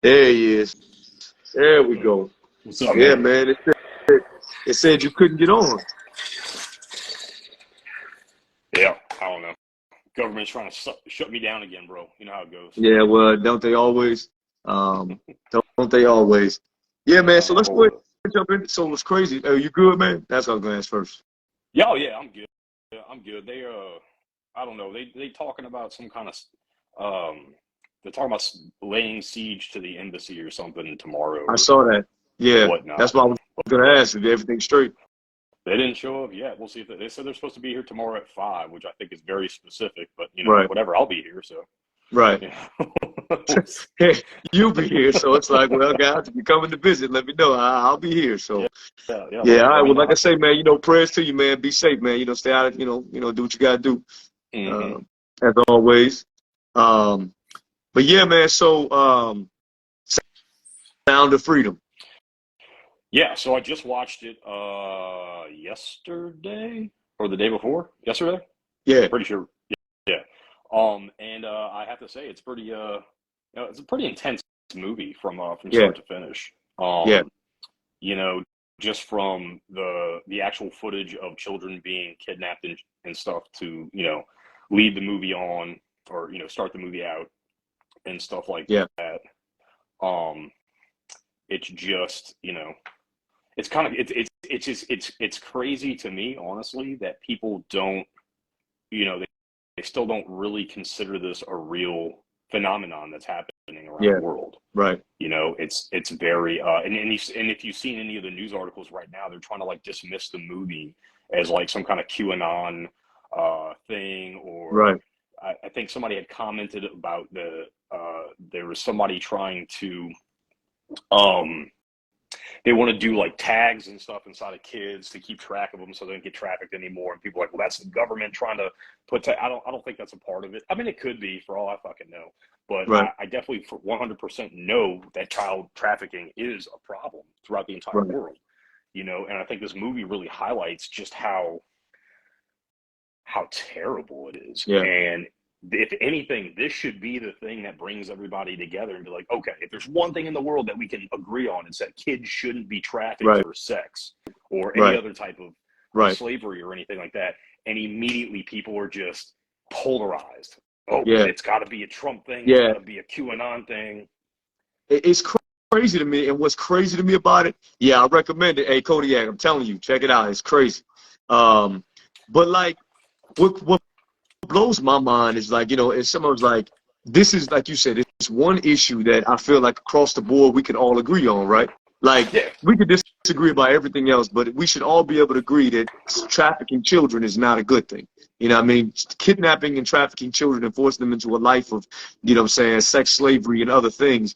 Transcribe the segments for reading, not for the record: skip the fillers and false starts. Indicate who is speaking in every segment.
Speaker 1: There he is. There we go.
Speaker 2: What's up,
Speaker 1: Yeah,
Speaker 2: man?
Speaker 1: man. It said you couldn't get on.
Speaker 2: Yeah, I don't know. Government's trying to shut me down again, bro. You know how it goes.
Speaker 1: Yeah, well, don't they always? Um, don't they always? Yeah, man. So let's go ahead
Speaker 2: Always.
Speaker 1: and jump in. So what's crazy? Are you good, man? That's what I was gonna ask first.
Speaker 2: Yeah, oh, yeah, I'm good. Yeah, I'm good. I don't know. They talking about some kind of, they're talking about laying siege to the embassy or something tomorrow
Speaker 1: I
Speaker 2: or
Speaker 1: saw that. Yeah, that's
Speaker 2: whatnot.
Speaker 1: why I was gonna ask if everything's straight.
Speaker 2: They didn't show up yet. We'll see if they said they're supposed to be here tomorrow at 5, which I think is very specific. But
Speaker 1: Right,
Speaker 2: whatever. I'll be here. So
Speaker 1: right.
Speaker 2: yeah, we'll see.
Speaker 1: Hey, you'll be here, so it's like, well, guys, if you're coming to visit, let me know. I'll be here.
Speaker 2: Yeah,
Speaker 1: So,
Speaker 2: yeah.
Speaker 1: yeah, all right.
Speaker 2: Let me
Speaker 1: Well,
Speaker 2: know.
Speaker 1: like I say, man, prayers to you, man. Be safe, man. Stay out of, do what you gotta do.
Speaker 2: Hmm.
Speaker 1: As always. Um, but yeah, man. So, Sound of Freedom.
Speaker 2: Yeah, so I just watched it yesterday or the day before. Yesterday?
Speaker 1: Yeah,
Speaker 2: Pretty sure. Yeah. And I have to say it's a pretty intense movie from
Speaker 1: yeah,
Speaker 2: start to finish.
Speaker 1: yeah,
Speaker 2: You know, just from the actual footage of children being kidnapped and stuff to, lead the movie on or, start the movie out and stuff like
Speaker 1: yeah,
Speaker 2: that. Um, it's just, it's kind of it's crazy to me, honestly, that people don't, they still don't really consider this a real phenomenon that's happening around the
Speaker 1: yeah.
Speaker 2: world.
Speaker 1: Right.
Speaker 2: It's very and if you've seen any of the news articles right now, they're trying to like dismiss the movie as like some kind of QAnon thing, or
Speaker 1: Right.
Speaker 2: I think somebody had commented about there was somebody trying to um they want to do like tags and stuff inside of kids to keep track of them so they don't get trafficked anymore. And people are like, well, that's the government trying to I don't think that's a part of it. I mean, it could be for all I fucking know, but
Speaker 1: Right.
Speaker 2: I definitely for 100% know that child trafficking is a problem throughout the entire
Speaker 1: Right.
Speaker 2: world. And I think this movie really highlights just how terrible it is.
Speaker 1: Yeah.
Speaker 2: And if anything, this should be the thing that brings everybody together and be like, okay, if there's one thing in the world that we can agree on, it's that kids shouldn't be trafficked
Speaker 1: Right.
Speaker 2: for sex or any
Speaker 1: Right.
Speaker 2: other type of
Speaker 1: Right.
Speaker 2: slavery or anything like that. And immediately people are just polarized. Oh,
Speaker 1: Yeah.
Speaker 2: it's got to be a Trump thing. It's
Speaker 1: Yeah.
Speaker 2: got to be a QAnon thing.
Speaker 1: It's crazy to me. And what's crazy to me about it, yeah, I recommend it. Hey, Kodiak, I'm telling you, check it out. It's crazy. But like, what blows my mind is like, if someone's like, this is like you said, it's one issue that I feel like across the board we can all agree on, right? Like
Speaker 2: Yeah,
Speaker 1: we could disagree about everything else, but we should all be able to agree that trafficking children is not a good thing. You know what I mean? Kidnapping and trafficking children and forcing them into a life of, sex slavery and other things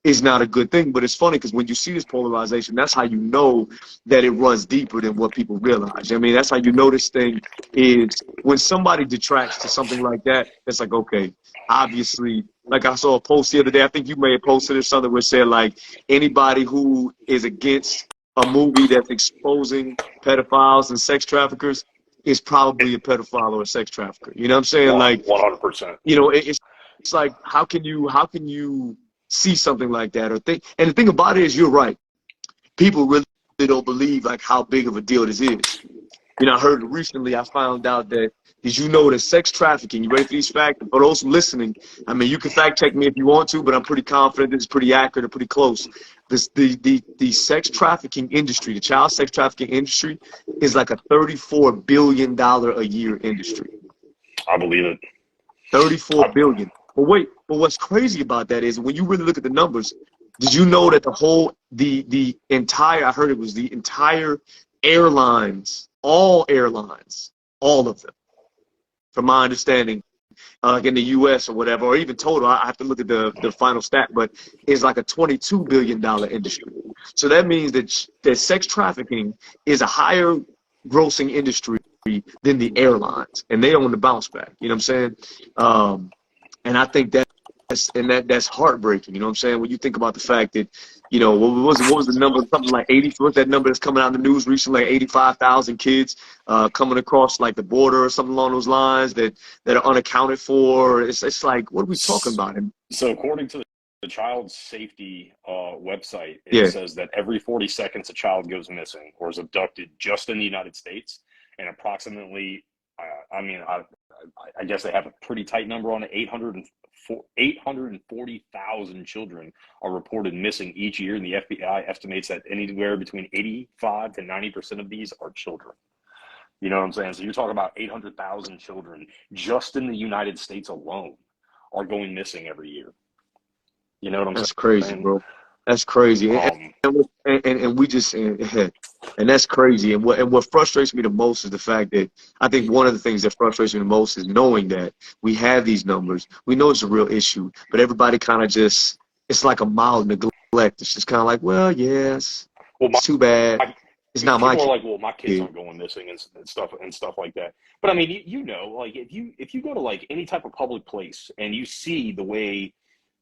Speaker 1: is not a good thing. But it's funny because when you see this polarization, that's how you know that it runs deeper than what people realize. I mean, that's how you know this thing is when somebody detracts to something like that. It's like, okay, obviously, like I saw a post the other day. I think you may have posted or something where it said like anybody who is against a movie that's exposing pedophiles and sex traffickers is probably a pedophile or a sex trafficker. You know what I'm saying? Like,
Speaker 2: 100%.
Speaker 1: it's like how can you see something like that or think? And the thing about it is, you're right. People really don't believe like how big of a deal this is. I heard recently, I found out that, did you know that sex trafficking, you ready for these facts? For those listening, I mean, you can fact check me if you want to, but I'm pretty confident this is pretty accurate and pretty close. The sex trafficking industry, the child sex trafficking industry, is like a $34 billion a year industry.
Speaker 2: I believe it.
Speaker 1: 34 billion. But what's crazy about that is when you really look at the numbers, did you know that the entire, I heard it was the entire airlines, all airlines, all of them, from my understanding, like in the US or whatever, or even total, I have to look at the final stat, but it's like a $22 billion industry. So that means that sex trafficking is a higher grossing industry than the airlines, and they own the bounce back. You know what I'm saying? And I think that's heartbreaking. You know what I'm saying? When you think about the fact that, what was the number? Something like 80. What's that number that's coming out in the news recently? Like 85,000 kids coming across like the border or something along those lines that are unaccounted for. It's like, what are we talking about? And
Speaker 2: So according to the child safety website, it
Speaker 1: Yeah,
Speaker 2: says that every 40 seconds a child goes missing or is abducted just in the United States, and approximately, I mean, I guess they have a pretty tight number on it. 840,000 children are reported missing each year, and the FBI estimates that anywhere between 85 to 90% of these are children. You know what I'm saying? So you're talking about 800,000 children just in the United States alone are going missing every year. You know what I'm
Speaker 1: that's crazy,
Speaker 2: saying?
Speaker 1: bro. That's crazy.
Speaker 2: Um,
Speaker 1: And we just and that's crazy. And what frustrates me the most is the fact that I think one of the things that frustrates me the most is knowing that we have these numbers. We know it's a real issue, but everybody kind of just, it's like a mild neglect. It's just kind of like, well, yes,
Speaker 2: well,
Speaker 1: it's too bad.
Speaker 2: my
Speaker 1: It's not my
Speaker 2: people are like, well, my kids
Speaker 1: kid.
Speaker 2: aren't going missing and stuff like that. But I mean, you know, like if you go to like any type of public place and you see the way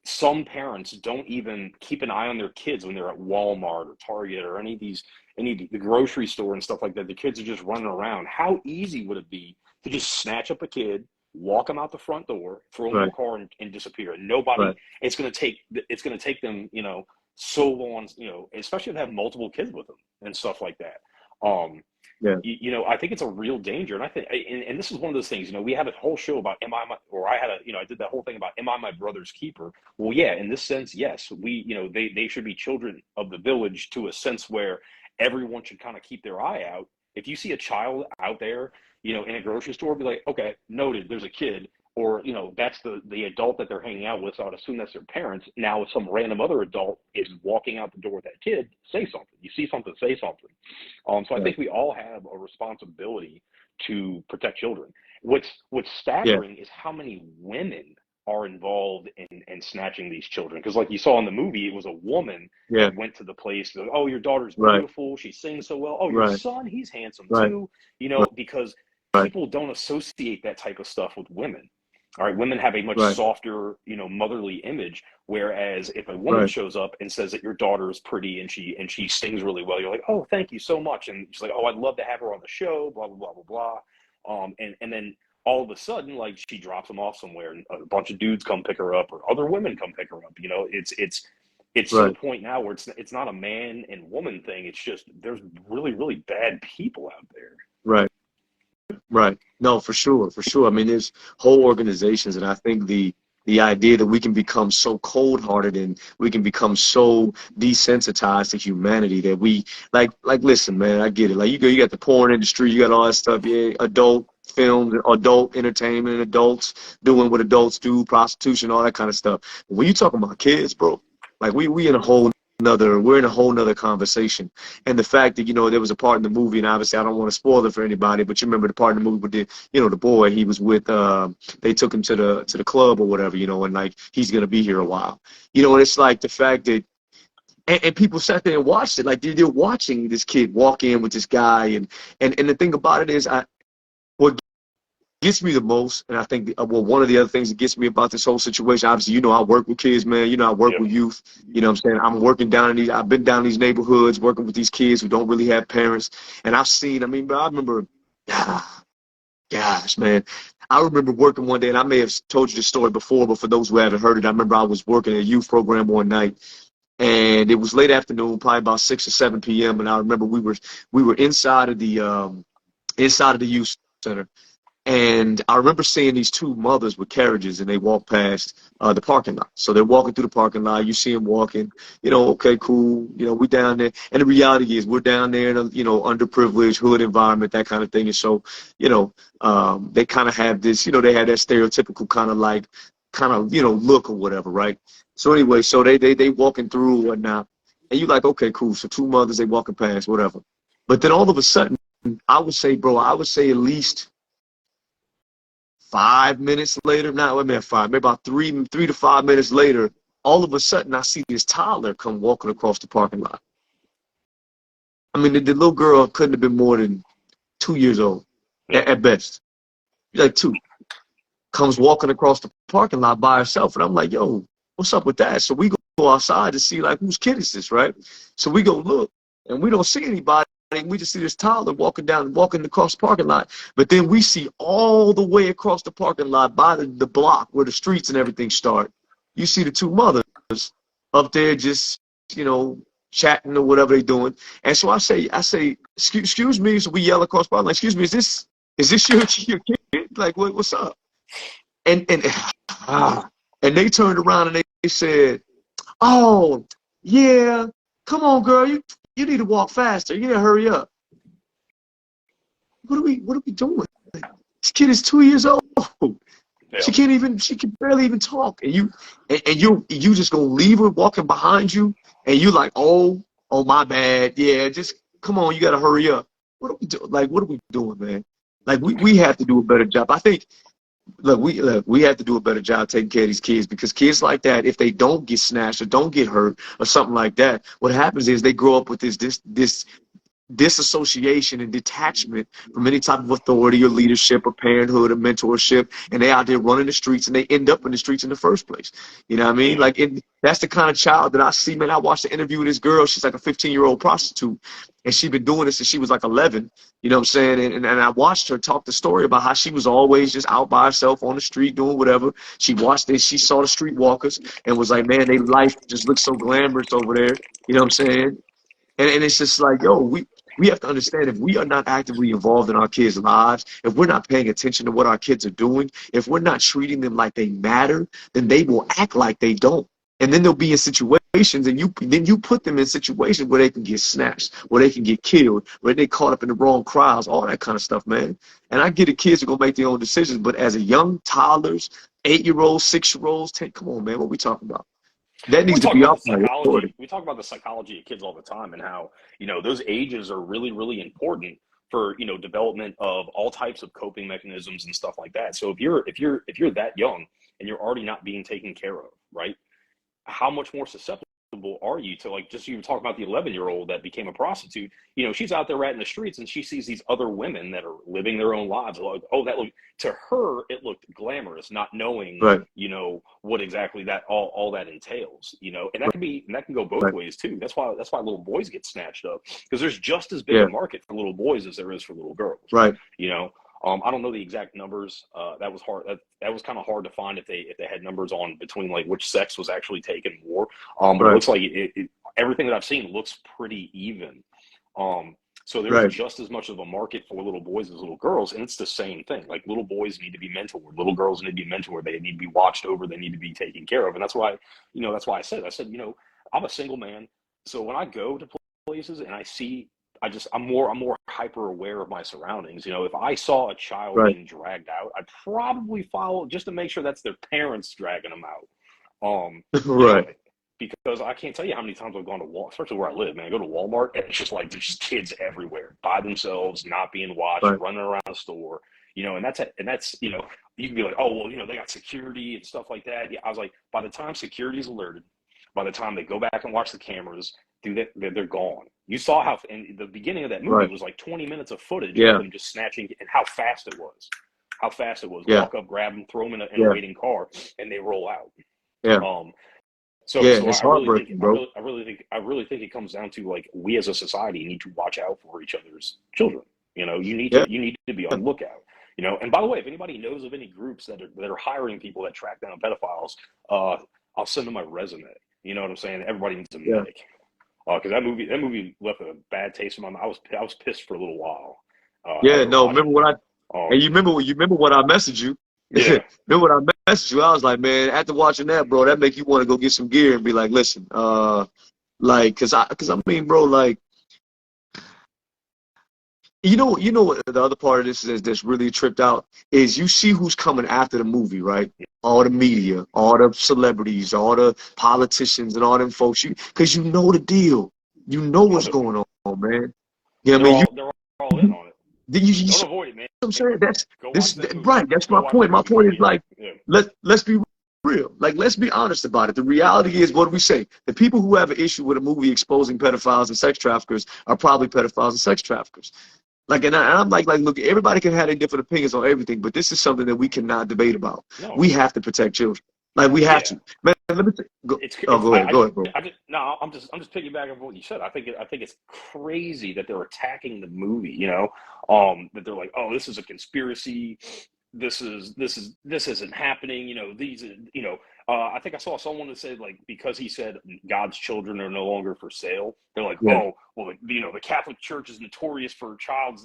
Speaker 2: some parents don't even keep an eye on their kids when they're at Walmart or Target or any of the grocery store and stuff like that. The kids are just running around. How easy would it be to just snatch up a kid, walk them out the front door, throw them in
Speaker 1: Right,
Speaker 2: a car, and disappear? And nobody.
Speaker 1: right.
Speaker 2: It's going to take them, so long, especially if they have multiple kids with them and stuff like that. Um,
Speaker 1: Yeah,
Speaker 2: I think it's a real danger. And I think, and this is one of those things, we had a whole show about, I did that whole thing about, am I my brother's keeper? Well, yeah, in this sense, yes, they should be children of the village to a sense where everyone should kind of keep their eye out. If you see a child out there, in a grocery store, be like, okay, noted, there's a kid, or, that's the adult that they're hanging out with. So I'd assume that's their parents. Now, if some random other adult is walking out the door with that kid, say something. You see something, say something. So I
Speaker 1: right.
Speaker 2: think we all have a responsibility to protect children. What's
Speaker 1: Yeah,
Speaker 2: staggering is how many women are involved in snatching these children. Because like you saw in the movie, it was a woman
Speaker 1: yeah.
Speaker 2: that went to the place. Like, oh, your daughter's
Speaker 1: Right,
Speaker 2: beautiful. She sings so well. Oh, your
Speaker 1: right,
Speaker 2: son, he's handsome
Speaker 1: right,
Speaker 2: too.
Speaker 1: right,
Speaker 2: Because
Speaker 1: right,
Speaker 2: people don't associate that type of stuff with women. All right, women have a much
Speaker 1: right,
Speaker 2: softer, motherly image. Whereas if a woman
Speaker 1: right.
Speaker 2: shows up and says that your daughter is pretty and she sings really well, you're like, oh, thank you so much. And she's like, oh, I'd love to have her on the show, blah blah blah blah blah. And then all of a sudden, like she drops them off somewhere, and a bunch of dudes come pick her up, or other women come pick her up. It's to the
Speaker 1: Right.
Speaker 2: point now where it's not a man and woman thing. It's just there's really really bad people out there.
Speaker 1: Right. Right. No, for sure, for sure. I mean, there's whole organizations, and I think the idea that we can become so cold-hearted and we can become so desensitized to humanity that we like. Listen, man, I get it. Like you got the porn industry, you got all that stuff. Yeah, adult films, adult entertainment, adults doing what adults do, prostitution, all that kind of stuff. But when you talking about kids, bro, like we're in a whole nother conversation. And the fact that, there was a part in the movie, and obviously I don't want to spoil it for anybody, but you remember the part in the movie with the boy, he was with, they took him to the club or whatever, and like, he's going to be here a while. And it's like the fact that, and people sat there and watched it, like they're watching this kid walk in with this guy. And the thing about it is, what gets me the most, and I think one of the other things that gets me about this whole situation, obviously, I work with kids, man. I work
Speaker 2: Yep.
Speaker 1: with youth. You know what I'm saying? I've been down in these neighborhoods working with these kids who don't really have parents. And I've seen, I mean, but I remember, gosh, man. I remember working one day, and I may have told you this story before, but for those who haven't heard it, I remember I was working at a youth program one night, and it was late afternoon, probably about 6 or 7 p.m. And I remember we were inside of the youth center. And I remember seeing these two mothers with carriages, and they walked past the parking lot. So they're walking through the parking lot. You see them walking, okay, cool. We down there. And the reality is we're down there in a, underprivileged hood environment, that kind of thing. And so, they kind of have this, they had that stereotypical look or whatever, right? So anyway, so they walking through and whatnot. And you're like, okay, cool. So two mothers, they walking past, whatever. But then all of a sudden, I would say at least 5 minutes later, not wait a minute, maybe about 3 to 5 minutes later, all of a sudden I see this toddler come walking across the parking lot. I mean, the little girl couldn't have been more than 2 years old
Speaker 2: Yep.
Speaker 1: at best, like two. Comes walking across the parking lot by herself, and I'm like, yo, what's up with that? So we go outside to see like whose kid is this, right? So we go look, and we don't see anybody. We just see this toddler walking across the parking lot. But then we see all the way across the parking lot by the block where the streets and everything start. You see the two mothers up there just, you know, chatting or whatever they're doing. And so I say, excuse me, so we yell across the line, like, excuse me, is this your kid? Like, what's up? And and they turned around and they said, oh, yeah, come on, girl, you need to walk faster. You need to hurry up. What are we doing? This kid is 2 years old.
Speaker 2: Yeah.
Speaker 1: She can barely even talk. And you just gonna leave her walking behind you, and you like, oh my bad. Yeah, just come on, you gotta hurry up. What are we doing? Like, what are we doing, man? Like we have to do a better job. I think look, we have to do a better job taking care of these kids, because kids like that, if they don't get snatched or don't get hurt or something like that, what happens is they grow up with this disassociation and detachment from any type of authority or leadership or parenthood or mentorship, and they out there running the streets, and they end up in the streets in the first place. You know what I mean?
Speaker 2: Yeah.
Speaker 1: Like, that's the kind of child that I see, man. I watched the interview with this girl. She's like a 15-year-old prostitute, and she's been doing this since she was like 11. You know what I'm saying? And I watched her talk the story about how she was always just out by herself on the street doing whatever. She watched this. She saw the streetwalkers and was like, man, their life just looks so glamorous over there. You know what I'm saying? And it's just like, yo, we have to understand, if we are not actively involved in our kids' lives, if we're not paying attention to what our kids are doing, if we're not treating them like they matter, then they will act like they don't. And then they'll be in situations, and you put them in situations where they can get snatched, where they can get killed, where they caught up in the wrong crowds, all that kind of stuff, man. And I get it, kids are gonna make their own decisions, but as a young toddlers, 8-year-olds, 6-year-olds, 10, come on, man, what we talking about? That
Speaker 2: We
Speaker 1: needs to
Speaker 2: talk
Speaker 1: be
Speaker 2: about
Speaker 1: our
Speaker 2: the
Speaker 1: priority.
Speaker 2: psychology. We talk about the psychology of kids all the time, and how, those ages are really, really important for, development of all types of coping mechanisms and stuff like that. So if you're that young and you're already not being taken care of, right? How much more susceptible are you to, like, just, you were talking about the 11-year-old that became a prostitute. She's out there ratting the streets, and she sees these other women that are living their own lives. Like, oh, that looked, to her, it looked glamorous, not knowing,
Speaker 1: Right,
Speaker 2: what exactly that all that entails. And that can go both
Speaker 1: right,
Speaker 2: ways too. That's why little boys get snatched up, because there's just as big a
Speaker 1: yeah,
Speaker 2: market for little boys as there is for little girls.
Speaker 1: right,
Speaker 2: You know, I don't know the exact numbers. That was hard. That was kind of hard to find, if they had numbers on between, like, which sex was actually taken more. But it
Speaker 1: right,
Speaker 2: looks like everything that I've seen looks pretty even. So there's
Speaker 1: right,
Speaker 2: just as much of a market for little boys as little girls, and it's the same thing. Like, little boys need to be mentored, little girls need to be mentored. They need to be watched over. They need to be taken care of, and that's why I said, I'm a single man, so when I go to places and I see, I'm more hyper aware of my surroundings. If I saw a child
Speaker 1: right,
Speaker 2: being dragged out, I'd probably follow just to make sure that's their parents dragging them out. You know,
Speaker 1: right,
Speaker 2: because I can't tell you how many times I've gone to Walmart, especially where I live, man. I go to Walmart, and it's just like there's just kids everywhere by themselves, not being watched,
Speaker 1: right,
Speaker 2: running around the store. And that's you can be like, oh well, they got security and stuff like that. Yeah, I was like, by the time security's alerted, by the time they go back and watch the cameras, dude, they're gone. You saw how in the beginning of that movie
Speaker 1: right,
Speaker 2: was like 20 minutes of footage of
Speaker 1: yeah,
Speaker 2: them just snatching, and how fast it was. How fast it was.
Speaker 1: yeah,
Speaker 2: Walk up, grab them, throw them in a
Speaker 1: yeah,
Speaker 2: waiting car, and they roll out.
Speaker 1: yeah,
Speaker 2: Um, so,
Speaker 1: yeah.
Speaker 2: so
Speaker 1: It's
Speaker 2: I really think,
Speaker 1: heartbreaking, bro.
Speaker 2: I really think it comes down to, like, we as a society need to watch out for each other's children.
Speaker 1: Yeah,
Speaker 2: You need to be on the lookout. And by the way, if anybody knows of any groups that are hiring people that track down pedophiles, I'll send them my resume. You know what I'm saying? Everybody needs a
Speaker 1: yeah,
Speaker 2: medic. Because that movie left a bad taste in my mouth. I was pissed for a little while
Speaker 1: yeah.
Speaker 2: after
Speaker 1: No,
Speaker 2: watching
Speaker 1: remember
Speaker 2: it.
Speaker 1: what and you remember what I messaged you?
Speaker 2: Yeah,
Speaker 1: Remember what I messaged you? I was like, man, after watching that, bro, that make you want to go get some gear and be like, listen, like, cause I mean, bro, like, what the other part of this is that's really tripped out is, you see who's coming after the movie, right? All the media, all the celebrities, all the politicians, and all them folks. Because you know the deal. You know
Speaker 2: I
Speaker 1: what's
Speaker 2: know.
Speaker 1: going on, man. You know what I mean?
Speaker 2: They're all in on it.
Speaker 1: You
Speaker 2: Don't
Speaker 1: see
Speaker 2: avoid it, man.
Speaker 1: what I'm saying? That's
Speaker 2: Go watch
Speaker 1: this
Speaker 2: that movie.
Speaker 1: right. That's
Speaker 2: Go
Speaker 1: my
Speaker 2: watch
Speaker 1: point.
Speaker 2: that
Speaker 1: My
Speaker 2: movie.
Speaker 1: point is, like,
Speaker 2: Yeah.
Speaker 1: let's be real. Like, let's be honest about it. The reality is, what do we say? The people who have an issue with a movie exposing pedophiles and sex traffickers are probably pedophiles and sex traffickers. Like, and I'm like, look, everybody can have their different opinions on everything, but this is something that we cannot debate about.
Speaker 2: No.
Speaker 1: We have to protect children. Like, we have
Speaker 2: Yeah.
Speaker 1: to. Man, let me go. Oh,
Speaker 2: It's
Speaker 1: go ahead, bro.
Speaker 2: I just no, I'm just piggybacking on what you said. I think it's crazy that they're attacking the movie. That they're like, oh, this is a conspiracy. This isn't happening. These I think I saw someone that said like because he said God's children are no longer for sale, they're like,
Speaker 1: Yeah,
Speaker 2: oh, well, you know, the Catholic Church is notorious for child.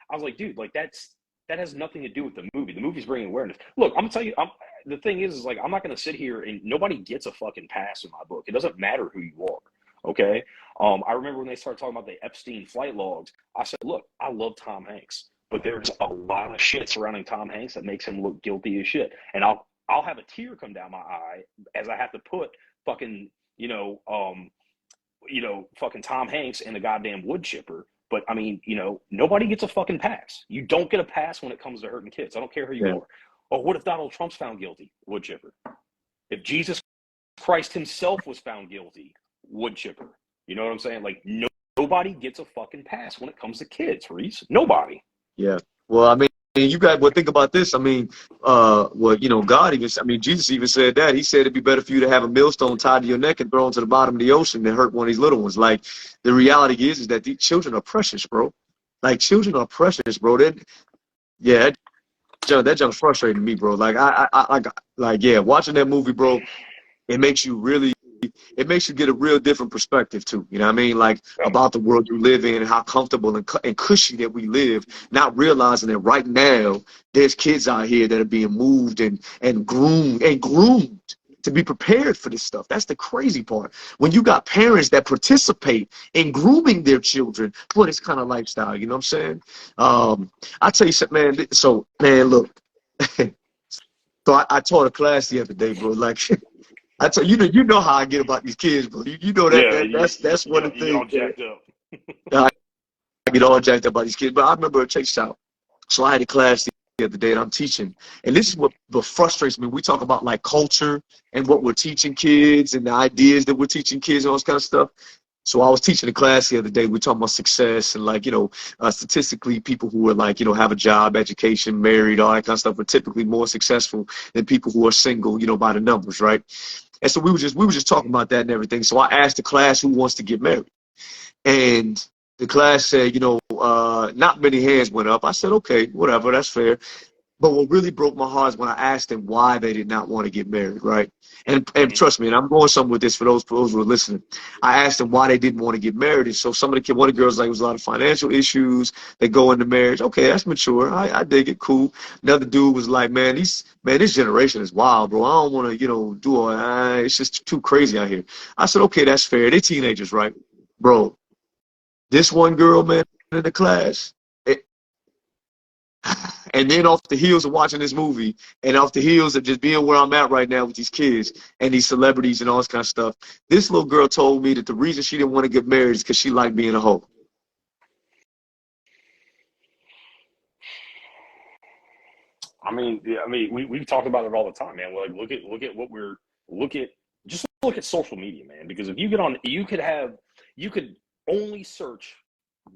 Speaker 2: I was like, dude, like that has nothing to do with the movie. The movie's bringing awareness. Look, I'm gonna tell you, the thing is like I'm not gonna sit here and nobody gets a fucking pass in my book. It doesn't matter who you are. Okay. I remember when they started talking about the Epstein flight logs. I said, look, I love Tom Hanks, but there's a lot of shit surrounding Tom Hanks that makes him look guilty as shit. And I'll have a tear come down my eye as I have to put fucking, fucking Tom Hanks in the goddamn wood chipper. But I mean, you know, nobody gets a fucking pass. You don't get a pass when it comes to hurting kids. I don't care who you
Speaker 1: yeah.
Speaker 2: are. Oh, what if Donald Trump's found guilty? Wood chipper. If Jesus Christ himself was found guilty, wood chipper. You know what I'm saying? Like nobody gets a fucking pass when it comes to kids, Reese. Nobody.
Speaker 1: Yeah. Well, I mean, you got, well, think about this. I mean, well, you know, God even, I mean, Jesus even said that. He said it'd be better for you to have a millstone tied to your neck and thrown to the bottom of the ocean than hurt one of these little ones. Like, the reality is that these children are precious, bro. Like, children are precious, bro. Yeah, that junk's frustrating me, bro. Like, yeah, watching that movie, bro, it makes you really, it makes you get a real different perspective too. You know what I mean? Like about the world you live in, how comfortable and cushy that we live, not realizing that right now there's kids out here that are being moved and groomed to be prepared for this stuff. That's the crazy part. When you got parents that participate in grooming their children for this kind of lifestyle, you know what I'm saying? I tell you something, man. So, man, look. So I taught a class the other day, bro. Like, I tell you, you know how I get about these kids, bro. You know
Speaker 2: Yeah,
Speaker 1: that's one of the
Speaker 2: you get all
Speaker 1: things that
Speaker 2: jacked up.
Speaker 1: I get all jacked up about these kids. But I remember, check this out. So I had a class the other day and I'm teaching, and this is what frustrates me. We talk about like culture and what we're teaching kids and the ideas that we're teaching kids and all this kind of stuff. So I was teaching a class the other day. We're talking about success and like, you know, statistically people who are like, you know, have a job, education, married, all that kind of stuff are typically more successful than people who are single, you know, by the numbers, right? And so we were just talking about that and everything. So I asked the class who wants to get married. And the class said, you know, not many hands went up. I said, okay, whatever, that's fair. But what really broke my heart is when I asked them why they did not want to get married, right? And
Speaker 2: Mm-hmm.
Speaker 1: trust me, and I'm going somewhere with this for those who are listening. I asked them why they didn't want to get married. And so some of the kids, one of the girls, like, it was a lot of financial issues. They go into marriage. Okay, that's mature. I dig it. Cool. Another dude was like, man, this generation is wild, bro. I don't want to, you know, do all it's just too crazy out here. I said, okay, that's fair. They're teenagers, right? Bro, this one girl, man, in the class, and then off the heels of watching this movie and off the heels of just being where I'm at right now with these kids and these celebrities and all this kind of stuff, this little girl told me that the reason she didn't want to get married is because she liked being a hoe.
Speaker 2: We've talked about it all the time, man. Like, look at social media, man. Because if you get on, you could only search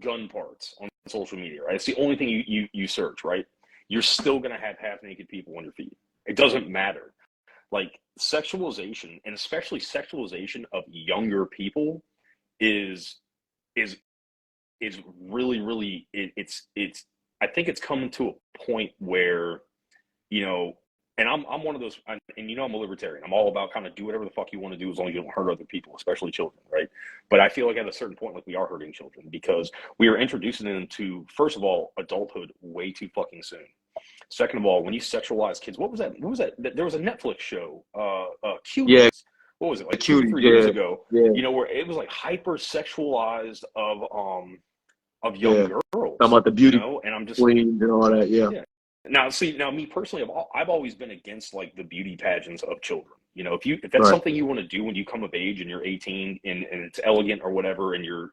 Speaker 2: gun parts on social media, right? It's the only thing you search, right? You're still gonna have half naked people on your feed. It doesn't matter. Like sexualization, and especially sexualization of younger people, is is is really, really it's I think it's coming to a point where, you know, and I'm one of those, and you know, I'm a libertarian. I'm all about kind of do whatever the fuck you want to do as long as you don't hurt other people, especially children, right? But I feel like at a certain point, like we are hurting children because we are introducing them to, first of all, adulthood way too fucking soon. Second of all, when you sexualize kids, what was that? What was that? There was a Netflix show,
Speaker 1: Yeah,
Speaker 2: Cuties. What was it, like two or
Speaker 1: cutie.
Speaker 2: three years
Speaker 1: Yeah,
Speaker 2: ago?
Speaker 1: yeah,
Speaker 2: You know, where it was like hyper sexualized of young
Speaker 1: yeah. Talking
Speaker 2: girls.
Speaker 1: about the
Speaker 2: You
Speaker 1: beauty
Speaker 2: know, and I'm just
Speaker 1: queens and all that. Yeah,
Speaker 2: yeah. Now, see, now me personally, I've always been against like the beauty pageants of children. You know, if that's
Speaker 1: right,
Speaker 2: something you want to do when you come of age and you're 18 and it's elegant or whatever, and you're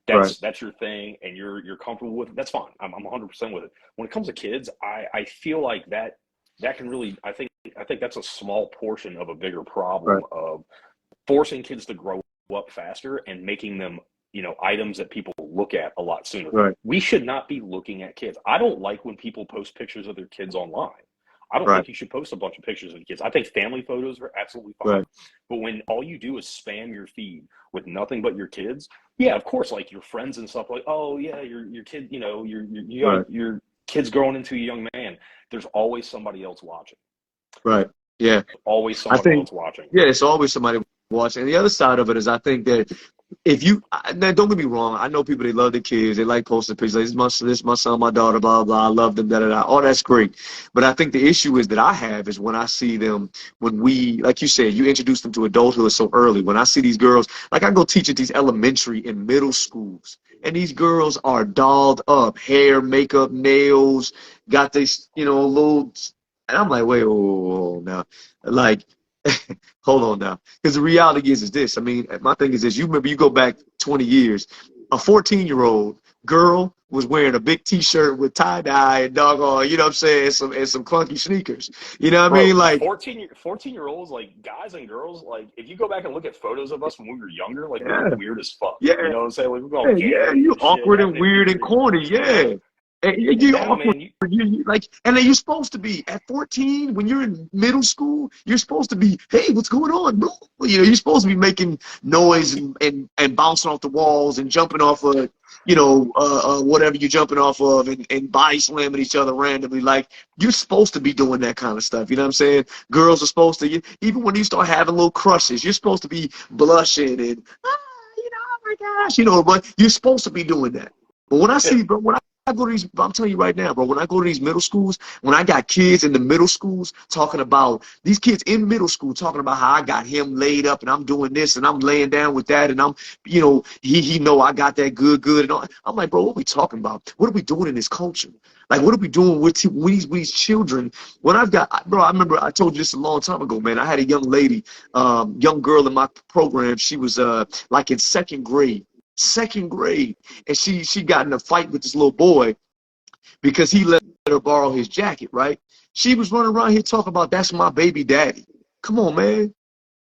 Speaker 1: right,
Speaker 2: that's your thing and you're comfortable with it, that's fine. I'm 100% with it. When it comes to kids, I feel like that can really, I think that's a small portion of a bigger problem
Speaker 1: right,
Speaker 2: of forcing kids to grow up faster and making them, you know, items that people look at a lot sooner.
Speaker 1: right,
Speaker 2: We should not be looking at kids. I don't like when people post pictures of their kids online. I don't
Speaker 1: right,
Speaker 2: think you should post a bunch of pictures of kids. I think family photos are absolutely fine.
Speaker 1: right,
Speaker 2: But when all you do is spam your feed with nothing but your kids, yeah, of course, like your friends and stuff, like, oh yeah, your kid, you know,
Speaker 1: right,
Speaker 2: your kid's growing into a young man. There's always somebody else watching.
Speaker 1: right. Yeah.
Speaker 2: Always
Speaker 1: I
Speaker 2: someone
Speaker 1: think,
Speaker 2: else watching.
Speaker 1: yeah, it's always somebody watching. And the other side of it is I think that if you now don't get me wrong, I know people, they love their kids, they like posting pictures, like, this is my son, my daughter, blah blah, I love them, da da da. All that's great. But I think the issue is that I have is when I see them, when we, like you said, you introduce them to adulthood so early. When I see these girls, like I go teach at these elementary and middle schools, and these girls are dolled up, hair, makeup, nails, got this, little, and I'm like, wait, whoa, now, like, hold on now. Because the reality is this. I mean, my thing is this. You remember, you go back 20 years, a 14-year-old girl was wearing a big T-shirt with tie-dye and doggone, you know what I'm saying, and some clunky sneakers. You know what I
Speaker 2: Bro,
Speaker 1: mean? Like,
Speaker 2: 14-year-olds, like guys and girls, like if you go back and look at photos of us when we were younger, like we
Speaker 1: yeah,
Speaker 2: look weird as fuck. You
Speaker 1: yeah,
Speaker 2: know what I'm saying? Like, we're all
Speaker 1: yeah.
Speaker 2: gangly
Speaker 1: You
Speaker 2: and shit,
Speaker 1: awkward and
Speaker 2: acting
Speaker 1: weird and
Speaker 2: weird,
Speaker 1: corny.
Speaker 2: you know?
Speaker 1: Yeah. And
Speaker 2: And
Speaker 1: you
Speaker 2: now,
Speaker 1: awkward.
Speaker 2: man,
Speaker 1: Like, and then you're supposed to be at 14 when you're in middle school. You're supposed to be, hey, what's going on, bro? You're supposed to be making noise and bouncing off the walls and jumping off of, whatever you're jumping off of, and body slamming each other randomly. Like, you're supposed to be doing that kind of stuff. You know what I'm saying? Girls are supposed to, even when you start having little crushes, you're supposed to be blushing and, oh my gosh, but you're supposed to be doing that. But when I
Speaker 2: yeah,
Speaker 1: see, bro, when I go to these, I'm telling you right now, bro, when I go to these middle schools, when I got kids in the middle schools talking about, these kids in middle school talking about how I got him laid up and I'm doing this and I'm laying down with that and I'm, he know I got that good and all. I'm like, bro, what are we talking about? What are we doing in this culture? Like, what are we doing with these children? When I've got, bro, I remember I told you this a long time ago, man. I had a young lady, young girl in my program. She was like in second grade, and she got in a fight with this little boy because he let her borrow his jacket, right? She was running around here talking about, that's my baby daddy. Come on, man.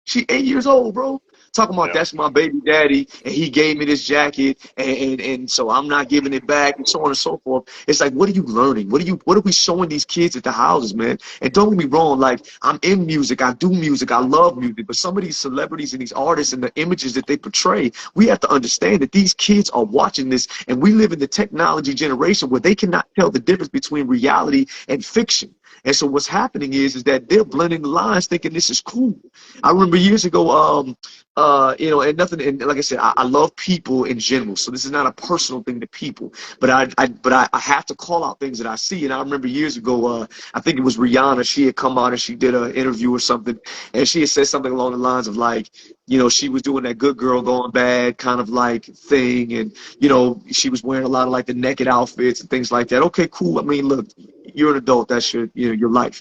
Speaker 1: She 8 years old, bro. Talking about,
Speaker 2: yeah,
Speaker 1: that's my baby daddy, and he gave me this jacket, and so I'm not giving it back, and so on and so forth. It's like, what are you learning? What are we showing these kids at the houses, man? And don't get me wrong, like, I'm in music, I do music, I love music, but some of these celebrities and these artists and the images that they portray, we have to understand that these kids are watching this, and we live in the technology generation where they cannot tell the difference between reality and fiction. And so what's happening is that they're blending the lines, thinking this is cool. I remember years ago, and nothing. And like I said, I love people in general, so this is not a personal thing to people. But I have to call out things that I see. And I remember years ago, I think it was Rihanna. She had come out and she did an interview or something, and she had said something along the lines of like, she was doing that good girl going bad kind of like thing, and she was wearing a lot of like the naked outfits and things like that. Okay, cool. I mean, look, you're an adult. That's your life.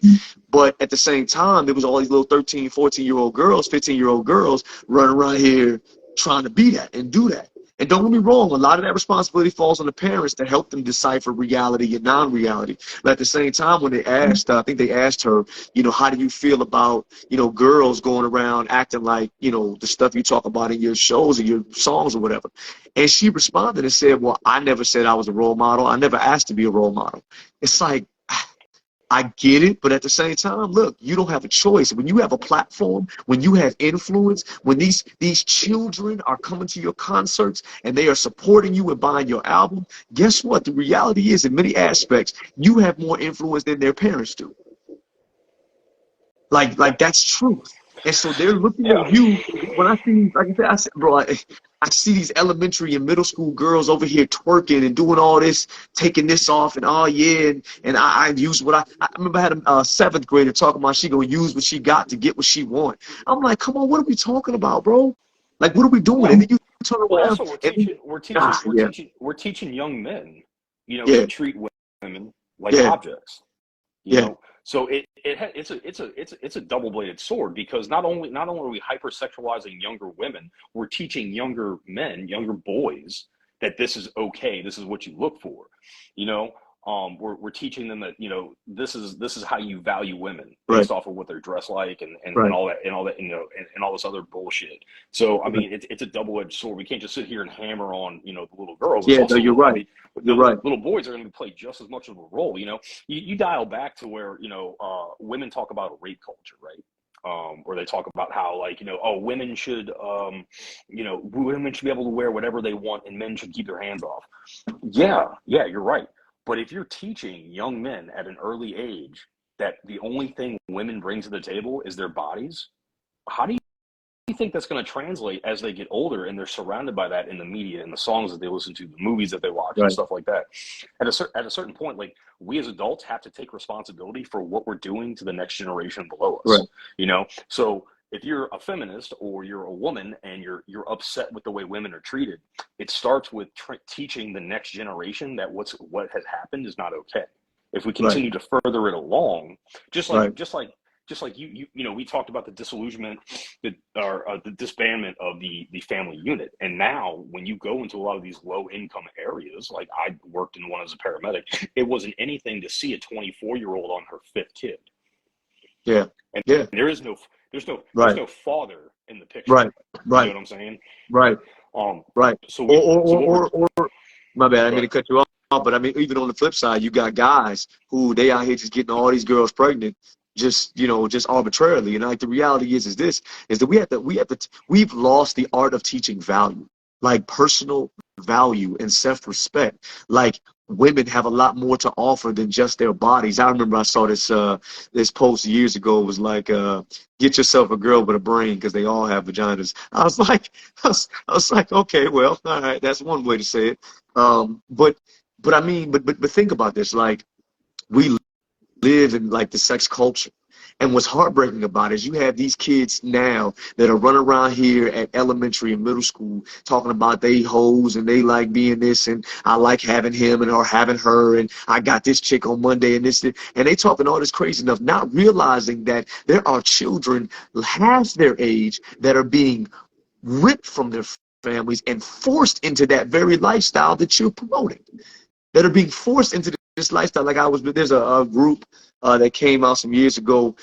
Speaker 1: But at the same time, there was all these little 13, 14-year-old girls, 15-year-old girls running around here trying to be that and do that. And don't get me wrong, a lot of that responsibility falls on the parents to help them decipher reality and non-reality. But at the same time, when they asked, I think they asked her, how do you feel about, girls going around acting like, the stuff you talk about in your shows or your songs or whatever. And she responded and said, well, I never said I was a role model. I never asked to be a role model. It's like, I get it, but at the same time, look, you don't have a choice. When you have a platform, when you have influence, when these children are coming to your concerts and they are supporting you and buying your album, guess what? The reality is, in many aspects, you have more influence than their parents do.
Speaker 2: yeah,
Speaker 1: Like that's truth. And so they're looking
Speaker 2: yeah.
Speaker 1: at you. When I see, like I said, bro, I see these elementary and middle school girls over here twerking and doing all this, taking this off, and oh yeah, and I use what I remember I had a seventh grader talking about she gonna use what she got to get what she want. I'm like, come on, what are we talking about, bro? Like, what are we doing? And
Speaker 2: Well,
Speaker 1: then you turn
Speaker 2: well,
Speaker 1: around
Speaker 2: also
Speaker 1: and then, yeah,
Speaker 2: we're teaching young men, to
Speaker 1: yeah,
Speaker 2: treat women like
Speaker 1: yeah,
Speaker 2: objects.
Speaker 1: yeah,
Speaker 2: So it's a double-bladed sword, because not only are we hypersexualizing younger women, we're teaching younger men, younger boys, that this is okay, this is what you look for. you know we're teaching them that, this is how you value women,
Speaker 1: right,
Speaker 2: based off of what they're dressed like, and
Speaker 1: right.
Speaker 2: all that, and all this other bullshit. So I
Speaker 1: Right.
Speaker 2: mean, it's a double-edged sword. We can't just sit here and hammer on, the little girls. It's
Speaker 1: Yeah, no,
Speaker 2: also,
Speaker 1: you're
Speaker 2: I
Speaker 1: right.
Speaker 2: mean,
Speaker 1: You're right.
Speaker 2: little boys are going to play just as much of a role. You dial back to where, women talk about a rape culture, right? Where they talk about how, like, oh, women should be able to wear whatever they want, and men should keep their hands off. Yeah, you're right. But if you're teaching young men at an early age that the only thing women bring to the table is their bodies, how do you think that's going to translate as they get older and they're surrounded by that in the media and the songs that they listen to, the movies that they watch, and stuff like that? At a certain point, like, we as adults have to take responsibility for what we're doing to the next generation below us. You know, so if you're a feminist or you're a woman and you're upset with the way women are treated, it starts with teaching the next generation that what has happened is not okay. If we continue to further it along, just like you know, we talked about the disillusionment, the disbandment of the family unit. And now when you go into a lot of these low income areas, like I worked in one as a paramedic, it wasn't anything to see a 24-year-old on her 5th kid. And there's no father in the picture. You know what I'm saying? So
Speaker 1: my bad, I didn't mean to cut you off, but I mean, even on the flip side, you got guys who they out here just getting all these girls pregnant, just, you know, just arbitrarily. And like, the reality is that we've lost the art of teaching value, like personal value and self-respect. Like, women have a lot more to offer than just their bodies. I remember I saw this post years ago. It was like, get yourself a girl with a brain, because they all have vaginas. I was like, okay, well, all right, that's one way to say it. But I mean, but think about this. Like, we live in like the sex culture. And what's heartbreaking about it is you have these kids now that are running around here at elementary and middle school talking about they hoes and they like being this, and I like having him and or having her, and I got this chick on Monday and this, and they talking all this crazy stuff, not realizing that there are children half their age that are being ripped from their families and forced into that very lifestyle that you're promoting, that are being forced into this lifestyle. Like, there's a group that came out some years ago.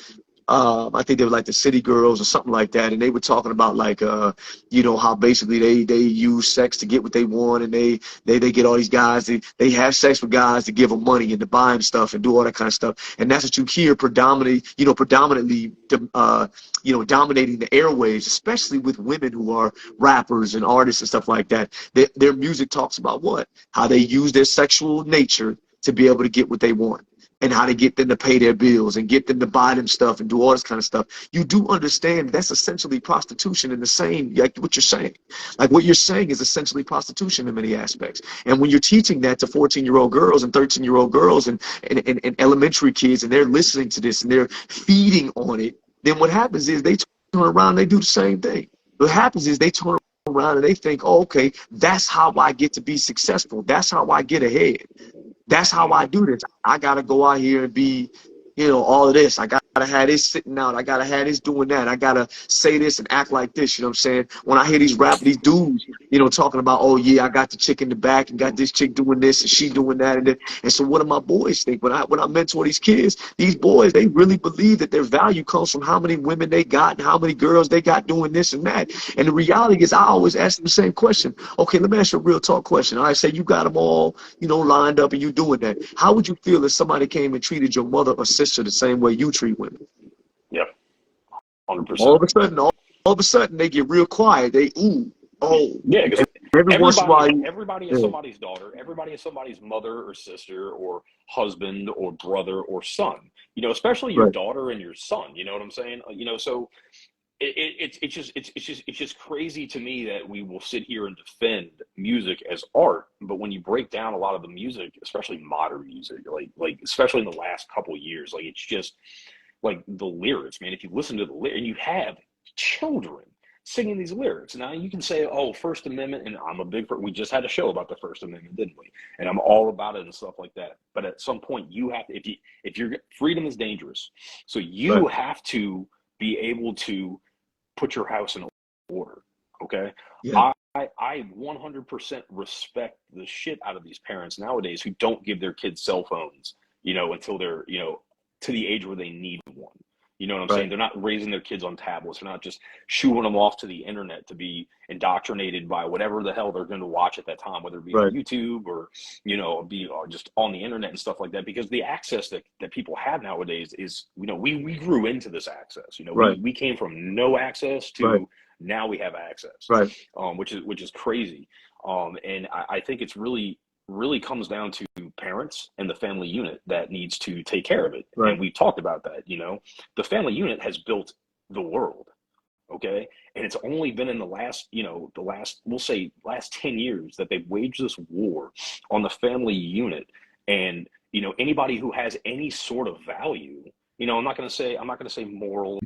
Speaker 1: I think they were like the City Girls or something like that, and they were talking about like, you know, how basically they use sex to get what they want, and they get all these guys, they have sex with guys to give them money and to buy them stuff and do all that kind of stuff, and that's what you hear predominantly, you know, dominating the airwaves, especially with women who are rappers and artists and stuff like that. Their music talks about what? How they use their sexual nature to be able to get what they want, and how to get them to pay their bills and get them to buy them stuff and do all this kind of stuff. You do understand that's essentially prostitution in the same, like what you're saying. Like, what you're saying is essentially prostitution in many aspects. And when you're teaching that to 14-year-old girls and 13-year-old girls and elementary kids, and they're listening to this and they're feeding on it, then what happens is they turn around and they do the same thing. What happens is they turn around and they think, oh, okay, that's how I get to be successful. That's how I get ahead. That's how I do this. I got to go out here and be, you know, all of this. I got to have this sitting out. I got to have this doing that. I got to say this and act like this. You know what I'm saying? When I hear these dudes, you know, talking about, oh, yeah, I got the chick in the back and got this chick doing this and she doing that. And so what do my boys think? When I mentor these kids, these boys, they really believe that their value comes from how many women they got and how many girls they got doing this and that. And the reality is, I always ask them the same question. Okay, let me ask you a real talk question. I say you got them all, you know, lined up and you doing that. How would you feel if somebody came and treated your mother or sister the same way you treat women?
Speaker 2: Yep. 100%.
Speaker 1: All of a sudden, they get real quiet. They,
Speaker 2: yeah, because everybody is
Speaker 1: yeah.
Speaker 2: somebody's daughter. Everybody is somebody's mother or sister or husband or brother or son. You know, especially your daughter and your son. You know what I'm saying? You know, so it's just crazy to me that we will sit here and defend music as art, but when you break down a lot of the music, especially modern music, like especially in the last couple of years, like, it's just like the lyrics, man. If you listen to the lyrics, and you have children singing these lyrics, now you can say, oh, First Amendment, and I'm a big, we just had a show about the First Amendment, didn't we? And I'm all about it and stuff like that. But at some point, you have to, if you're freedom is dangerous, so you have to be able to put your house in order. Okay.
Speaker 1: Yeah.
Speaker 2: I 100% respect the shit out of these parents nowadays who don't give their kids cell phones, you know, until they're, you know, to the age where they need one. You know what I'm saying? They're not raising their kids on tablets. They're not just shooing them off to the internet to be indoctrinated by whatever the hell they're going to watch at that time, whether it be on YouTube or, you know, or just on the internet and stuff like that. Because the access that people have nowadays is, you know, we grew into this access. You know, we came from no access to now we have access, which is crazy. And I think it's really really comes down to parents and the family unit that needs to take care of it.
Speaker 1: Right.
Speaker 2: And we talked about that, you know, the family unit has built the world. Okay. And it's only been in the last, you know, we'll say last 10 years that they've waged this war on the family unit. And, you know, anybody who has any sort of value, you know, I'm not going to say moral